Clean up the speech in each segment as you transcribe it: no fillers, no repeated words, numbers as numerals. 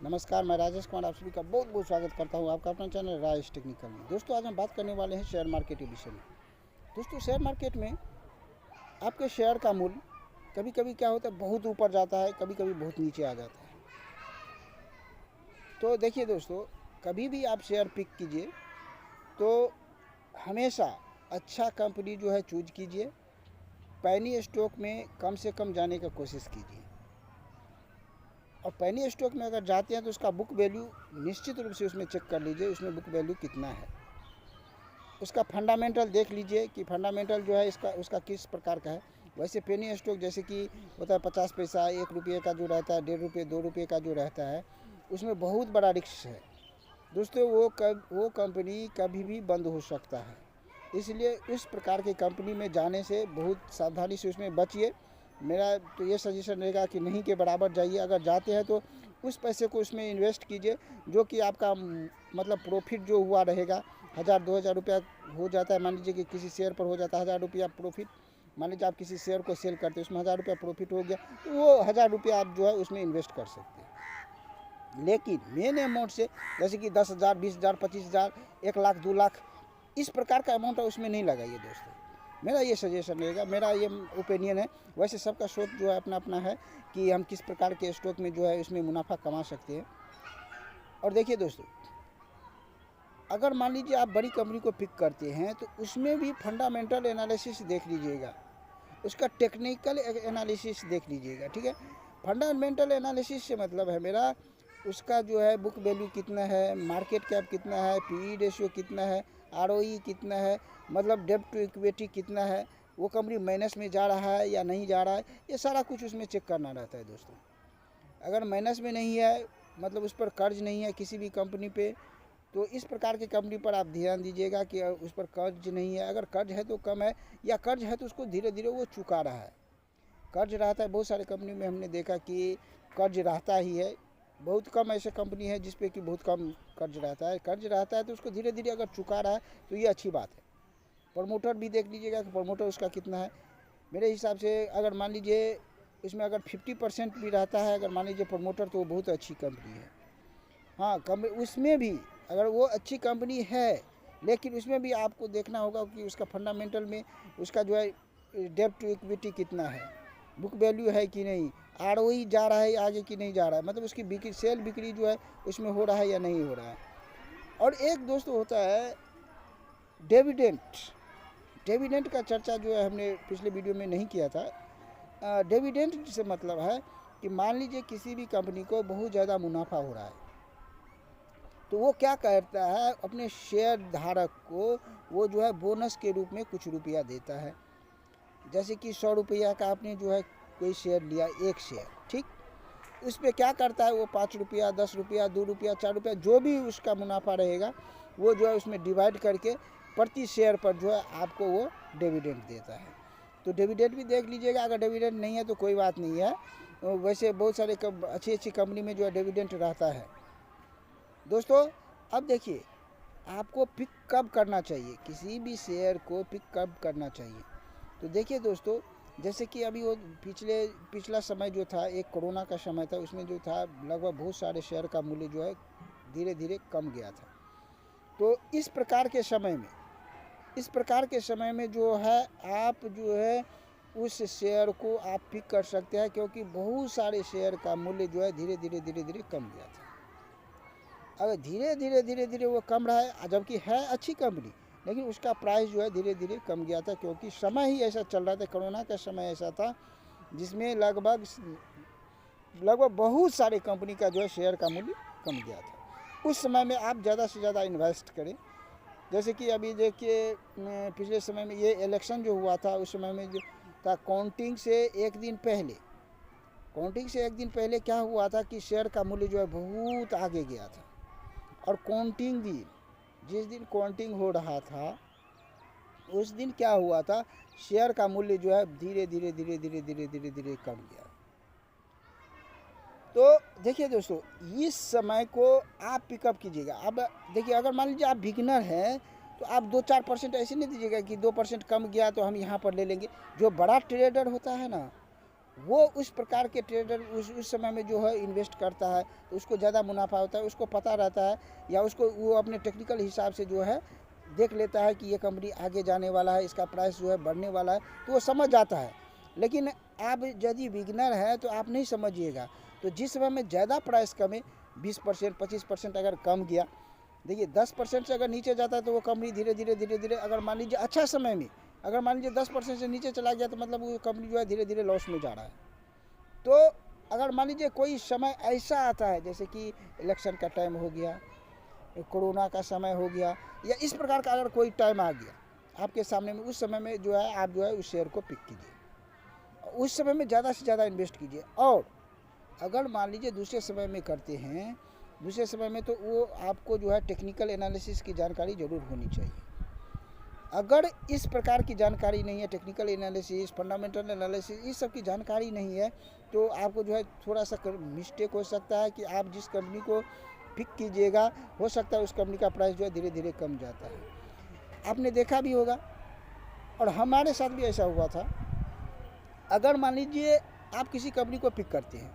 नमस्कार, मैं राजेश कुमार आप सभी का बहुत बहुत स्वागत करता हूं आपका अपना चैनल राजेश टेक्निकल में। दोस्तों, आज हम बात करने वाले हैं शेयर मार्केट के विषय में। दोस्तों, शेयर मार्केट में आपके शेयर का मूल्य कभी कभी क्या होता है, बहुत ऊपर जाता है, कभी कभी बहुत नीचे आ जाता है। तो देखिए दोस्तों, कभी भी आप शेयर पिक कीजिए तो हमेशा अच्छा कंपनी जो है चूज कीजिए। पैनी स्टॉक में कम से कम जाने का कोशिश कीजिए। और पैनी स्टॉक में अगर जाते हैं तो उसका बुक वैल्यू निश्चित रूप से उसमें चेक कर लीजिए, उसमें बुक वैल्यू कितना है। उसका फंडामेंटल देख लीजिए कि फंडामेंटल जो है उसका किस प्रकार का है। वैसे पेनी स्टॉक जैसे कि होता है 50 पैसा, 1 रुपये का जो रहता है, 1.5 रुपये, 2 रुपये का जो रहता है, उसमें बहुत बड़ा रिस्क है दोस्तों। वो कंपनी कभी भी बंद हो सकता है, इसलिए उस प्रकार की कंपनी में जाने से बहुत सावधानी से उसमें बचिए। मेरा तो ये सजेशन रहेगा कि नहीं के बराबर जाइए। अगर जाते हैं तो उस पैसे को उसमें इन्वेस्ट कीजिए जो कि आपका मतलब प्रॉफिट जो हुआ रहेगा। 1000-2000 रुपया हो जाता है, मान लीजिए कि किसी शेयर पर हो जाता है 1000 रुपया प्रॉफिट। मान लीजिए आप किसी शेयर को सेल करते हैं, उसमें 1000 रुपया प्रॉफिट हो गया, तो वो 1000 रुपया आप जो है उसमें इन्वेस्ट कर सकते हैं। लेकिन मेन अमाउंट से जैसे कि 10,000, 20,000, 25,000, 1 लाख, 2 लाख, इस प्रकार का अमाउंट उसमें नहीं लगाइए दोस्तों। मेरा ये सजेशन रहेगा, मेरा ये ओपिनियन है। वैसे सबका सोच जो है अपना अपना है कि हम किस प्रकार के स्टॉक में जो है उसमें मुनाफा कमा सकते हैं। और देखिए दोस्तों, अगर मान लीजिए आप बड़ी कंपनी को पिक करते हैं तो उसमें भी फंडामेंटल एनालिसिस देख लीजिएगा, उसका टेक्निकल एनालिसिस देख लीजिएगा, ठीक है। फंडामेंटल एनालिसिस से मतलब है मेरा उसका जो है बुक वैल्यू कितना है, मार्केट कैप कितना है, पीई रेशियो कितना है, आरओई कितना है, मतलब डेब्ट टू इक्विटी कितना है, वो कंपनी माइनस में जा रहा है या नहीं जा रहा है, ये सारा कुछ उसमें चेक करना रहता है दोस्तों। अगर माइनस में नहीं है, मतलब उस पर कर्ज नहीं है किसी भी कंपनी पे, तो इस प्रकार की कंपनी पर आप ध्यान दीजिएगा कि उस पर कर्ज नहीं है। अगर कर्ज है तो कम है, या कर्ज है तो उसको धीरे धीरे वो चुका रहा है। कर्ज रहता है, बहुत सारे कंपनी में हमने देखा कि कर्ज रहता ही है। बहुत कम ऐसे कंपनी है जिस पे कि बहुत कम कर्ज रहता है। कर्ज रहता है तो उसको धीरे धीरे अगर चुका रहा है तो ये अच्छी बात है। प्रमोटर भी देख लीजिएगा कि प्रमोटर उसका कितना है। मेरे हिसाब से अगर मान लीजिए इसमें अगर 50% भी रहता है, अगर मान लीजिए प्रमोटर, तो वो बहुत अच्छी कंपनी है। हाँ, कंपनी उसमें भी अगर वो अच्छी कंपनी है, लेकिन उसमें भी आपको देखना होगा कि उसका फंडामेंटल में उसका जो है डेब्ट टू इक्विटी कितना है, बुक वैल्यू है कि नहीं, आरओई जा रहा है आगे कि नहीं जा रहा है, मतलब उसकी बिक्री सेल बिक्री जो है उसमें हो रहा है या नहीं हो रहा है। और एक दोस्तों होता है डिविडेंट। डिविडेंट का चर्चा जो है हमने पिछले वीडियो में नहीं किया था। डिविडेंट से मतलब है कि मान लीजिए किसी भी कंपनी को बहुत ज़्यादा मुनाफा हो रहा है, तो वो क्या करता है, अपने शेयर धारक को वो जो है बोनस के रूप में कुछ रुपया देता है। जैसे कि 100 रुपया का आपने जो है कोई शेयर लिया, एक शेयर, ठीक, उस पर क्या करता है वो 5 रुपया, 10 रुपया, 2 रुपया, 4 रुपया, जो भी उसका मुनाफा रहेगा वो जो है उसमें डिवाइड करके प्रति शेयर पर जो है आपको वो डिविडेंड देता है। तो डिविडेंड भी देख लीजिएगा। अगर डिविडेंड नहीं है तो कोई बात नहीं है, वैसे बहुत सारे अच्छी अच्छी कंपनी में जो है डिविडेंड रहता है दोस्तों। अब देखिए, आपको पिक कब करना चाहिए, किसी भी शेयर को पिक कब करना चाहिए। तो देखिए दोस्तों, जैसे कि अभी वो पिछला समय जो था, एक कोरोना का समय था, उसमें जो था लगभग बहुत सारे शेयर का मूल्य जो है धीरे धीरे कम गया था। तो इस प्रकार के समय में जो है आप जो है उस शेयर को आप पिक कर सकते हैं, क्योंकि बहुत सारे शेयर का मूल्य जो है धीरे धीरे कम गया था। अगर धीरे धीरे वो कम रहा है, जबकि है अच्छी कंपनी, लेकिन उसका प्राइस जो है धीरे धीरे कम गया था, क्योंकि समय ही ऐसा चल रहा था। कोरोना का समय ऐसा था जिसमें लगभग बहुत सारे कंपनी का जो है शेयर का मूल्य कम गया था। उस समय में आप ज़्यादा से ज़्यादा इन्वेस्ट करें। जैसे कि अभी देखिए, पिछले समय में ये इलेक्शन जो हुआ था, उस समय में जो था काउंटिंग से एक दिन पहले क्या हुआ था कि शेयर का मूल्य जो है बहुत आगे गया था। और काउंटिंग दिन, जिस दिन काउंटिंग हो रहा था उस दिन क्या हुआ था, शेयर का मूल्य जो है धीरे धीरे कम गया। तो देखिए दोस्तों, इस समय को आप पिकअप कीजिएगा। अब देखिए, अगर मान लीजिए आप बिगिनर हैं तो आप 2-4% ऐसे नहीं दीजिएगा कि 2% कम गया तो हम यहाँ पर ले लेंगे। जो बड़ा ट्रेडर होता है ना, वो उस प्रकार के ट्रेडर उस समय में जो है इन्वेस्ट करता है, तो उसको ज़्यादा मुनाफा होता है, उसको पता रहता है, या उसको वो अपने टेक्निकल हिसाब से जो है देख लेता है कि ये कंपनी आगे जाने वाला है, इसका प्राइस जो है बढ़ने वाला है, तो वो समझ जाता है। लेकिन आप यदि बिगिनर है तो आप नहीं समझिएगा, तो जिस समय में ज़्यादा प्राइस कमे 20% 25% अगर कम गया, देखिए 10% से अगर नीचे जाता है तो वो कंपनी धीरे धीरे अगर मान लीजिए अच्छा समय में अगर मान लीजिए 10% से नीचे चला गया, तो मतलब वो कंपनी जो है धीरे धीरे लॉस में जा रहा है। तो अगर मान लीजिए कोई समय ऐसा आता है, जैसे कि इलेक्शन का टाइम हो गया, कोरोना का समय हो गया, या इस प्रकार का अगर कोई टाइम आ गया आपके सामने में, उस समय में जो है आप जो है उस शेयर को पिक कीजिए, उस समय में ज़्यादा से ज़्यादा इन्वेस्ट कीजिए। और अगर मान लीजिए दूसरे समय में करते हैं, दूसरे समय में, तो वो आपको जो है टेक्निकल एनालिसिस की जानकारी ज़रूर होनी चाहिए। अगर इस प्रकार की जानकारी नहीं है, टेक्निकल एनालिसिस, फंडामेंटल एनालिसिस, इस सब की जानकारी नहीं है, तो आपको जो है थोड़ा सा मिस्टेक हो सकता है कि आप जिस कंपनी को पिक कीजिएगा, हो सकता है उस कंपनी का प्राइस जो है धीरे धीरे कम जाता है। आपने देखा भी होगा, और हमारे साथ भी ऐसा हुआ था। अगर मान लीजिए आप किसी कंपनी को पिक करते हैं,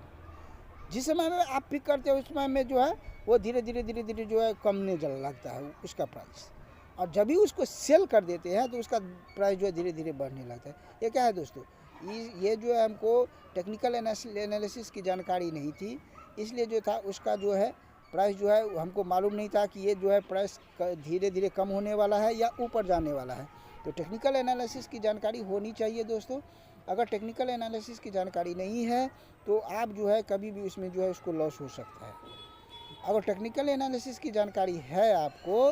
जिस समय में आप पिक करते हैं उस समय में जो है वो धीरे धीरे जो है कमने लगता है उसका प्राइस, और जब भी उसको सेल कर देते हैं तो उसका प्राइस जो है धीरे धीरे बढ़ने लगता है। ये क्या है दोस्तों, ये जो है हमको टेक्निकल एनालिसिस की जानकारी नहीं थी, इसलिए जो था उसका जो है प्राइस जो है हमको मालूम नहीं था कि ये जो है प्राइस धीरे धीरे कम होने वाला है या ऊपर जाने वाला है। तो टेक्निकल एनालिसिस की जानकारी होनी चाहिए दोस्तों। अगर टेक्निकल एनालिसिस की जानकारी नहीं है तो आप जो है कभी भी उसमें जो है उसको लॉस हो सकता है। अगर टेक्निकल एनालिसिस की जानकारी है आपको,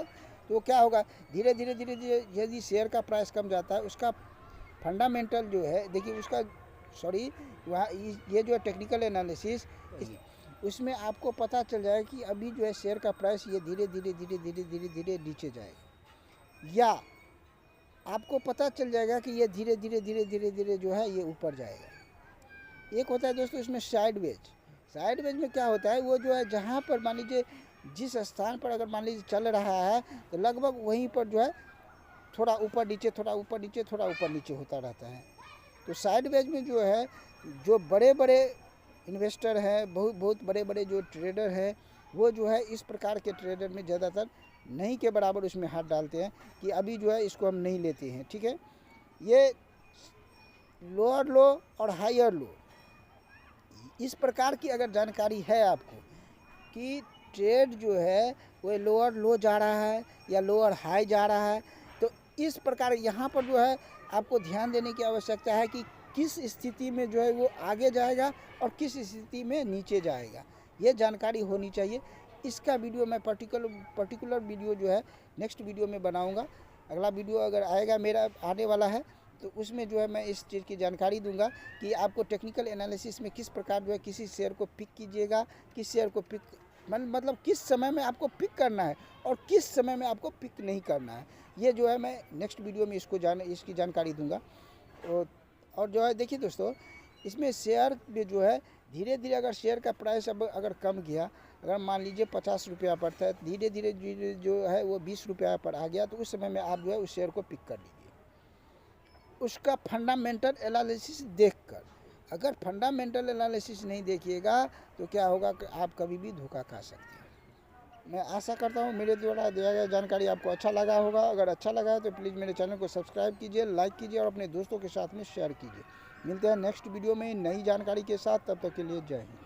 तो क्या होगा, धीरे धीरे यदि शेयर का प्राइस कम जाता है, उसका फंडामेंटल जो है, देखिए उसका वहाँ ये जो है टेक्निकल एनालिसिस, उसमें आपको पता चल जाएगा कि अभी जो है शेयर का प्राइस ये धीरे धीरे नीचे जाएगा, या आपको पता चल जाएगा कि ये धीरे धीरे जो है ये ऊपर जाएगा। एक होता है दोस्तों इसमें साइडवेज में क्या होता है, वो जो है जहाँ पर मान लीजिए जिस स्थान पर अगर मान लीजिए चल रहा है, तो लगभग वहीं पर जो है थोड़ा ऊपर नीचे थोड़ा ऊपर नीचे होता रहता है। तो साइडवेज में जो है, जो बड़े बड़े इन्वेस्टर हैं, बहुत बड़े जो ट्रेडर हैं, वो जो है इस प्रकार के ट्रेडर में ज़्यादातर नहीं के बराबर उसमें हाथ डालते हैं कि अभी जो है इसको हम नहीं लेते हैं, ठीक है। ये लोअर लो और हायर लो, इस प्रकार की अगर जानकारी है आपको कि ट्रेड जो है वो लोअर लो जा रहा है या लोअर हाई जा रहा है, तो इस प्रकार यहाँ पर जो है आपको ध्यान देने की आवश्यकता है कि किस स्थिति में जो है वो आगे जाएगा और किस स्थिति में नीचे जाएगा, ये जानकारी होनी चाहिए। इसका वीडियो मैं पर्टिकुलर वीडियो जो है नेक्स्ट वीडियो में बनाऊंगा। अगला वीडियो अगर आएगा मेरा आने वाला है, तो उसमें जो है मैं इस चीज़ की जानकारी दूंगा कि आपको टेक्निकल एनालिसिस में किस प्रकार जो है किसी शेयर को पिक कीजिएगा, किस शेयर को पिक मतलब किस समय में आपको पिक करना है और किस समय में आपको पिक नहीं करना है, ये जो है मैं नेक्स्ट वीडियो में इसकी जानकारी दूंगा। और जो है देखिए दोस्तों, इसमें शेयर में जो है धीरे धीरे अगर शेयर का प्राइस अब अगर कम गया, अगर मान लीजिए 50 रुपया पर था, धीरे धीरे जो है वो 20 रुपया पर आ गया, तो उस समय में आप जो है उस शेयर को पिक कर लीजिए उसका फंडामेंटल एनालिसिस देखकर। अगर फंडामेंटल एनालिसिस नहीं देखिएगा तो क्या होगा कि आप कभी भी धोखा खा सकते हैं। मैं आशा करता हूँ मेरे द्वारा दिया गया जानकारी आपको अच्छा लगा होगा। अगर अच्छा लगा है तो प्लीज़ मेरे चैनल को सब्सक्राइब कीजिए, लाइक कीजिए और अपने दोस्तों के साथ में शेयर कीजिए। मिलते हैं नेक्स्ट वीडियो में नई जानकारी के साथ, तब तक के लिए जय हिंद।